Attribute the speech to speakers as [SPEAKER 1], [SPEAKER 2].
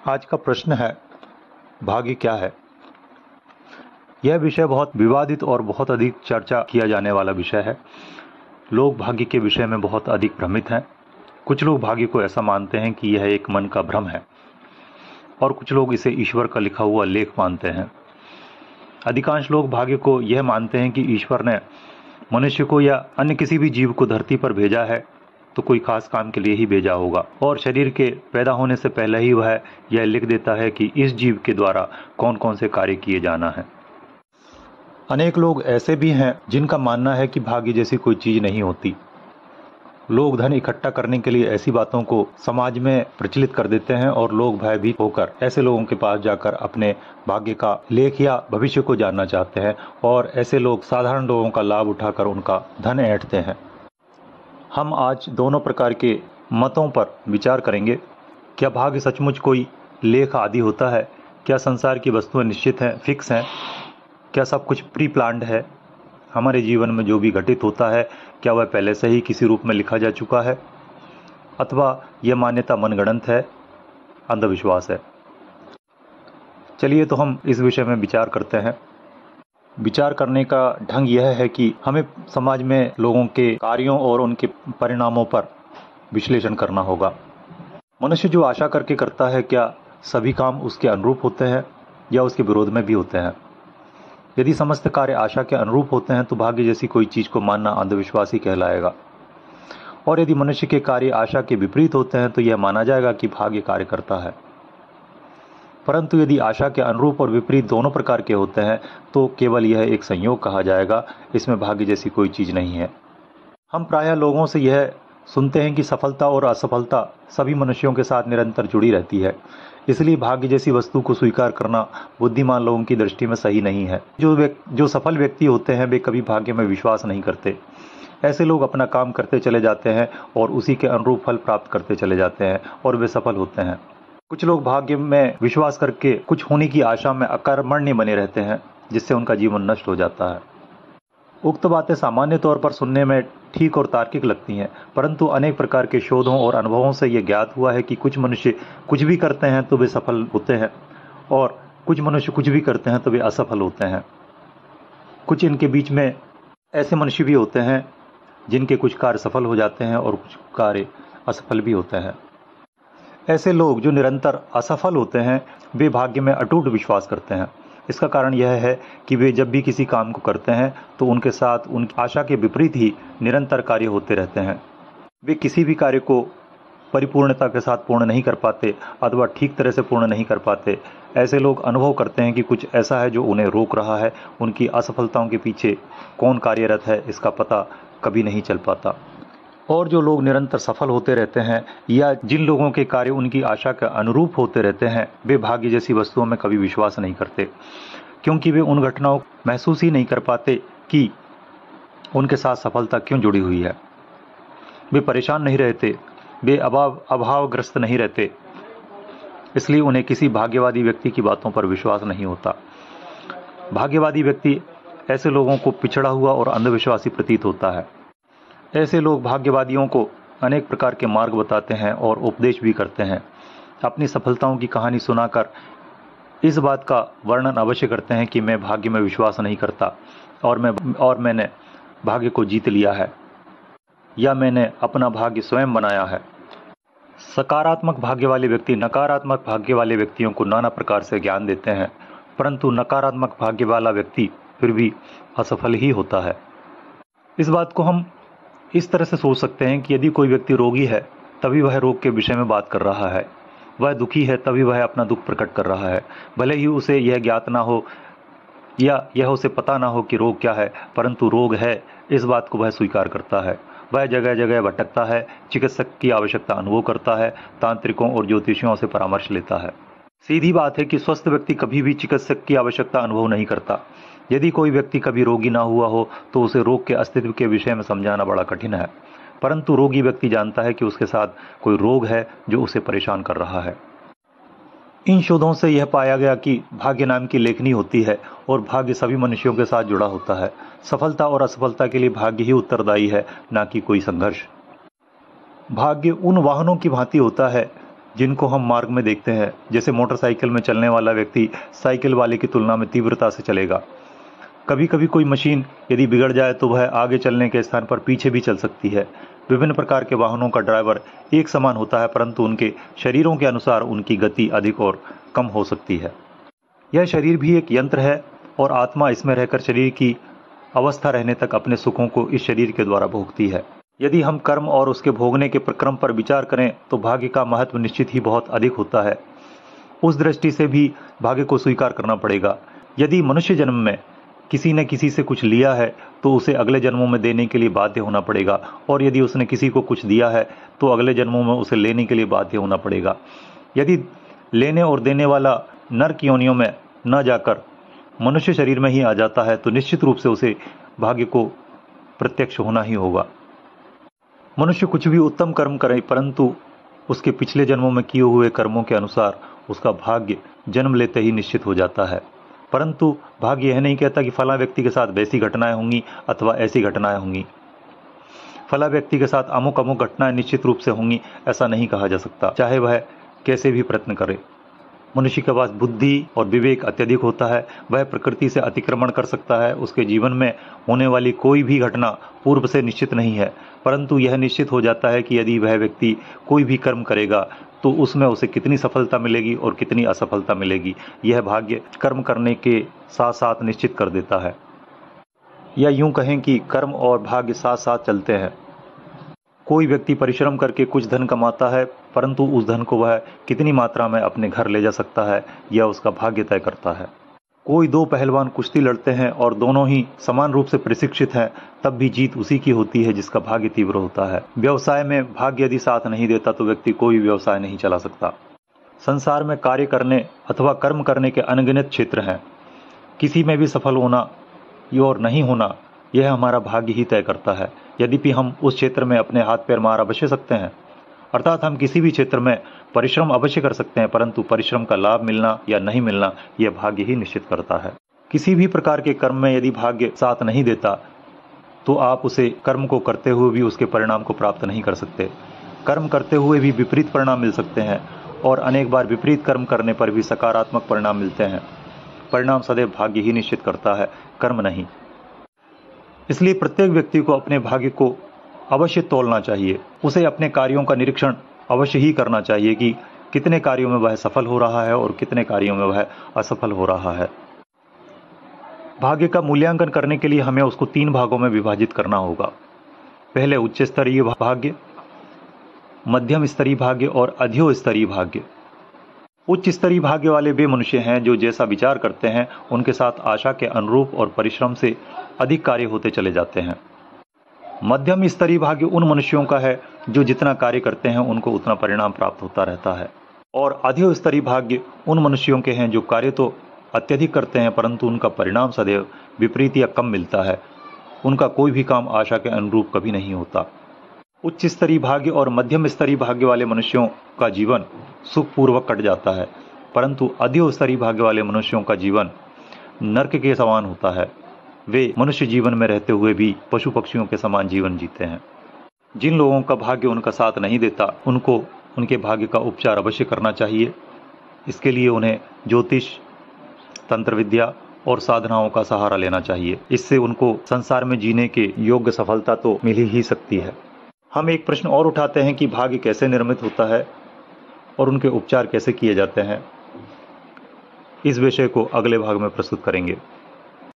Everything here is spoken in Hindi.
[SPEAKER 1] आज का प्रश्न है, भाग्य क्या है? यह विषय बहुत विवादित और बहुत अधिक चर्चा किया जाने वाला विषय है। लोग भाग्य के विषय में बहुत अधिक भ्रमित हैं। कुछ लोग भाग्य को ऐसा मानते हैं कि यह एक मन का भ्रम है और कुछ लोग इसे ईश्वर का लिखा हुआ लेख मानते हैं। अधिकांश लोग भाग्य को यह मानते हैं कि ईश्वर ने मनुष्य को या अन्य किसी भी जीव को धरती पर भेजा है तो कोई खास काम के लिए ही भेजा होगा और शरीर के पैदा होने से पहले ही वह यह लिख देता है कि इस जीव के द्वारा कौन कौन से कार्य किए जाना है। अनेक लोग ऐसे भी हैं जिनका मानना है कि भाग्य जैसी कोई चीज नहीं होती। लोग धन इकट्ठा करने के लिए ऐसी बातों को समाज में प्रचलित कर देते हैं और लोग भयभीत होकर ऐसे लोगों के पास जाकर अपने भाग्य का लेख या भविष्य को जानना चाहते हैं और ऐसे लोग साधारण लोगों का लाभ उठाकर उनका धन ऐंठते हैं। हम आज दोनों प्रकार के मतों पर विचार करेंगे। क्या भाग्य सचमुच कोई लेख आदि होता है? क्या संसार की वस्तुएं निश्चित हैं, फिक्स हैं? क्या सब कुछ प्री प्लान्ड है? हमारे जीवन में जो भी घटित होता है क्या वह पहले से ही किसी रूप में लिखा जा चुका है, अथवा यह मान्यता मनगढ़ंत है, अंधविश्वास है? चलिए तो हम इस विषय में विचार करते हैं। विचार करने का ढंग यह है कि हमें समाज में लोगों के कार्यों और उनके परिणामों पर विश्लेषण करना होगा। मनुष्य जो आशा करके करता है, क्या सभी काम उसके अनुरूप होते हैं या उसके विरोध में भी होते हैं? यदि समस्त कार्य आशा के अनुरूप होते हैं तो भाग्य जैसी कोई चीज को मानना अंधविश्वास ही कहलाएगा, और यदि मनुष्य के कार्य आशा के विपरीत होते हैं तो यह माना जाएगा कि भाग्य कार्य करता है। परंतु यदि आशा के अनुरूप और विपरीत दोनों प्रकार के होते हैं तो केवल यह एक संयोग कहा जाएगा, इसमें भाग्य जैसी कोई चीज नहीं है। हम प्रायः लोगों से यह सुनते हैं कि सफलता और असफलता सभी मनुष्यों के साथ निरंतर जुड़ी रहती है, इसलिए भाग्य जैसी वस्तु को स्वीकार करना बुद्धिमान लोगों की दृष्टि में सही नहीं है। जो सफल व्यक्ति होते हैं वे कभी भाग्य में विश्वास नहीं करते। ऐसे लोग अपना काम करते चले जाते हैं और उसी के अनुरूप फल प्राप्त करते चले जाते हैं और वे सफल होते हैं। कुछ लोग भाग्य में विश्वास करके कुछ होने की आशा में अकर्मण्य बने रहते हैं, जिससे उनका जीवन नष्ट हो जाता है। उक्त बातें सामान्य तौर पर सुनने में ठीक और तार्किक लगती हैं, परंतु अनेक प्रकार के शोधों और अनुभवों से यह ज्ञात हुआ है कि कुछ मनुष्य कुछ भी करते हैं तो वे सफल होते हैं और कुछ मनुष्य कुछ भी करते हैं तो वे असफल होते हैं। कुछ इनके बीच में ऐसे मनुष्य भी होते हैं जिनके कुछ कार्य सफल हो जाते हैं और कुछ कार्य असफल भी होते हैं। ऐसे लोग जो निरंतर असफल होते हैं वे भाग्य में अटूट विश्वास करते हैं। इसका कारण यह है कि वे जब भी किसी काम को करते हैं तो उनके साथ उनकी आशा के विपरीत ही निरंतर कार्य होते रहते हैं। वे किसी भी कार्य को परिपूर्णता के साथ पूर्ण नहीं कर पाते अथवा ठीक तरह से पूर्ण नहीं कर पाते। ऐसे लोग अनुभव करते हैं कि कुछ ऐसा है जो उन्हें रोक रहा है। उनकी असफलताओं के पीछे कौन कार्यरत है इसका पता कभी नहीं चल पाता। और जो लोग निरंतर सफल होते रहते हैं या जिन लोगों के कार्य उनकी आशा के अनुरूप होते रहते हैं वे भाग्य जैसी वस्तुओं में कभी विश्वास नहीं करते, क्योंकि वे उन घटनाओं को महसूस ही नहीं कर पाते कि उनके साथ सफलता क्यों जुड़ी हुई है। वे परेशान नहीं रहते, वे अभावग्रस्त नहीं रहते, इसलिए उन्हें किसी भाग्यवादी व्यक्ति की बातों पर विश्वास नहीं होता। भाग्यवादी व्यक्ति ऐसे लोगों को पिछड़ा हुआ और अंधविश्वासी प्रतीत होता है। ऐसे लोग भाग्यवादियों को अनेक प्रकार के मार्ग बताते हैं और उपदेश भी करते हैं। अपनी सफलताओं की कहानी सुनाकर इस बात का वर्णन अवश्य करते हैं कि मैं भाग्य में विश्वास नहीं करता और मैंने भाग्य को जीत लिया है या मैंने अपना भाग्य स्वयं बनाया है। सकारात्मक भाग्य वाले व्यक्ति नकारात्मक भाग्य वाले व्यक्तियों को नाना प्रकार से ज्ञान देते हैं, परंतु नकारात्मक भाग्य वाला व्यक्ति फिर भी असफल ही होता है। इस बात को हम इस तरह से सोच सकते हैं कि यदि कोई व्यक्ति रोगी है तभी वह रोग के विषय में बात कर रहा है, वह दुखी है तभी वह अपना दुख प्रकट कर रहा है। भले ही उसे यह ज्ञात ना हो या यह उसे पता ना हो कि रोग क्या है, परंतु रोग है इस बात को वह स्वीकार करता है। वह जगह जगह भटकता है, चिकित्सक की आवश्यकता अनुभव करता है, तांत्रिकों और ज्योतिषियों से परामर्श लेता है। सीधी बात है कि स्वस्थ व्यक्ति कभी भी चिकित्सक की आवश्यकता अनुभव नहीं करता। यदि कोई व्यक्ति कभी रोगी ना हुआ हो तो उसे रोग के अस्तित्व के विषय में समझाना बड़ा कठिन है, परंतु रोगी व्यक्ति जानता है कि उसके साथ कोई रोग है जो उसे परेशान कर रहा है। इन शोधों से यह पाया गया कि भाग्य नाम की लेखनी होती है और भाग्य सभी मनुष्यों के साथ जुड़ा होता है। सफलता और असफलता के लिए भाग्य ही उत्तरदायी है, ना कि कोई संघर्ष। भाग्य उन वाहनों की भांति होता है जिनको हम मार्ग में देखते हैं, जैसे मोटरसाइकिल में चलने वाला व्यक्ति साइकिल वाले की तुलना में तीव्रता से चलेगा। कभी कभी कोई मशीन यदि बिगड़ जाए तो वह आगे चलने के स्थान पर पीछे भी चल सकती है। विभिन्न प्रकार के वाहनों का ड्राइवर एक समान होता है, परंतु उनके शरीरों के अनुसार उनकी गति अधिक और कम हो सकती है। यह शरीर भी एक यंत्र है और आत्मा इसमें रहकर शरीर की अवस्था रहने तक अपने सुखों को इस शरीर के द्वारा भोगती है। यदि हम कर्म और उसके भोगने के प्रक्रम पर विचार करें तो भाग्य का महत्व निश्चित ही बहुत अधिक होता है। उस दृष्टि से भी भाग्य को स्वीकार करना पड़ेगा। यदि मनुष्य जन्म में किसी ने किसी से कुछ लिया है तो उसे अगले जन्मों में देने के लिए बाध्य होना पड़ेगा, और यदि उसने किसी को कुछ दिया है तो अगले जन्मों में उसे लेने के लिए बाध्य होना पड़ेगा। यदि लेने और देने वाला नरक योनियों में न जाकर मनुष्य शरीर में ही आ जाता है तो निश्चित रूप से उसे भाग्य को प्रत्यक्ष होना ही होगा। मनुष्य कुछ भी उत्तम कर्म करे, परंतु उसके पिछले जन्मों में किए हुए कर्मों के अनुसार उसका भाग्य जन्म लेते ही निश्चित हो जाता है। परंतु भाग्य यह नहीं कहता कि फला व्यक्ति के साथ वैसी घटनाएं होंगी अथवा ऐसी घटनाएं होंगी, फला व्यक्ति के साथ अमुक अमुक घटनाएं निश्चित रूप से होंगी, ऐसा नहीं कहा जा सकता, चाहे वह कैसे भी प्रयत्न करे। मनुष्य के पास बुद्धि और विवेक अत्यधिक होता है, वह प्रकृति से अतिक्रमण कर सकता है। उसके जीवन में होने वाली कोई भी घटना पूर्व से निश्चित नहीं है, परंतु यह निश्चित हो जाता है कि यदि वह व्यक्ति कोई भी कर्म करेगा तो उसमें उसे कितनी सफलता मिलेगी और कितनी असफलता मिलेगी, यह भाग्य कर्म करने के साथ साथ निश्चित कर देता है। या यूं कहें कि कर्म और भाग्य साथ साथ चलते हैं। कोई व्यक्ति परिश्रम करके कुछ धन कमाता है, परंतु उस धन को वह कितनी मात्रा में अपने घर ले जा सकता है यह उसका भाग्य तय करता है। कोई दो पहलवान कुश्ती लड़ते हैं और दोनों ही समान रूप से प्रशिक्षित हैं, तब भी जीत उसी की होती है जिसका भाग्य तीव्र होता है। व्यवसाय में भाग्य यदि साथ नहीं देता तो व्यक्ति कोई व्यवसाय नहीं चला सकता। संसार में कार्य करने अथवा कर्म करने के अनगिनत क्षेत्र हैं। किसी में भी सफल होना और नहीं होना यह हमारा भाग्य ही तय करता है। यद्यपि हम उस क्षेत्र में अपने हाथ पैर मार अवश्य सकते हैं, अर्थात हम किसी भी क्षेत्र में परिश्रम अवश्य कर सकते हैं, परंतु परिश्रम का लाभ मिलना या नहीं मिलना यह भाग्य ही निश्चित करता है। किसी भी प्रकार के कर्म में यदि भाग्य साथ नहीं देता तो आप उसे कर्म को करते हुए भी उसके परिणाम को प्राप्त नहीं कर सकते। कर्म करते हुए भी विपरीत परिणाम मिल सकते हैं और अनेक बार विपरीत कर्म करने पर भी सकारात्मक परिणाम मिलते हैं। परिणाम सदैव भाग्य ही निश्चित करता है, कर्म नहीं। इसलिए प्रत्येक व्यक्ति को अपने भाग्य को अवश्य तोलना चाहिए। उसे अपने कार्यों का निरीक्षण अवश्य ही करना चाहिए कि कितने कार्यों में वह सफल हो रहा है और कितने कार्यों में वह असफल हो रहा है। भाग्य का मूल्यांकन करने के लिए हमें उसको 3 भागों में विभाजित करना होगा। पहले उच्च स्तरीय भाग्य, मध्यम स्तरीय भाग्य और अधो स्तरीय भाग्य। उच्च स्तरीय भाग्य वाले वे मनुष्य हैं जो जैसा विचार करते हैं उनके साथ आशा के अनुरूप और परिश्रम से अधिक कार्य होते चले जाते हैं। मध्यम स्तरीय भाग्य उन मनुष्यों का है जो जितना कार्य करते हैं उनको उतना परिणाम प्राप्त होता रहता है। और अधो स्तरीय भाग्य उन मनुष्यों के हैं जो कार्य तो अत्यधिक करते हैं परंतु उनका परिणाम सदैव विपरीत या कम मिलता है। उनका कोई भी काम आशा के अनुरूप कभी नहीं होता। उच्च स्तरीय भाग्य और मध्यम स्तरीय भाग्य वाले मनुष्यों का जीवन सुखपूर्वक कट जाता है, परंतु अधो स्तरीय भाग्य वाले मनुष्यों का जीवन नरक के समान होता है। वे मनुष्य जीवन में रहते हुए भी पशु पक्षियों के समान जीवन जीते हैं। जिन लोगों का भाग्य उनका साथ नहीं देता उनको उनके भाग्य का उपचार अवश्य करना चाहिए। इसके लिए उन्हें ज्योतिष, तंत्र विद्या और साधनाओं का सहारा लेना चाहिए। इससे उनको संसार में जीने के योग्य सफलता तो मिल ही सकती है। हम एक प्रश्न और उठाते हैं कि भाग्य कैसे निर्मित होता है और उनके उपचार कैसे किए जाते हैं। इस विषय को अगले भाग में प्रस्तुत करेंगे।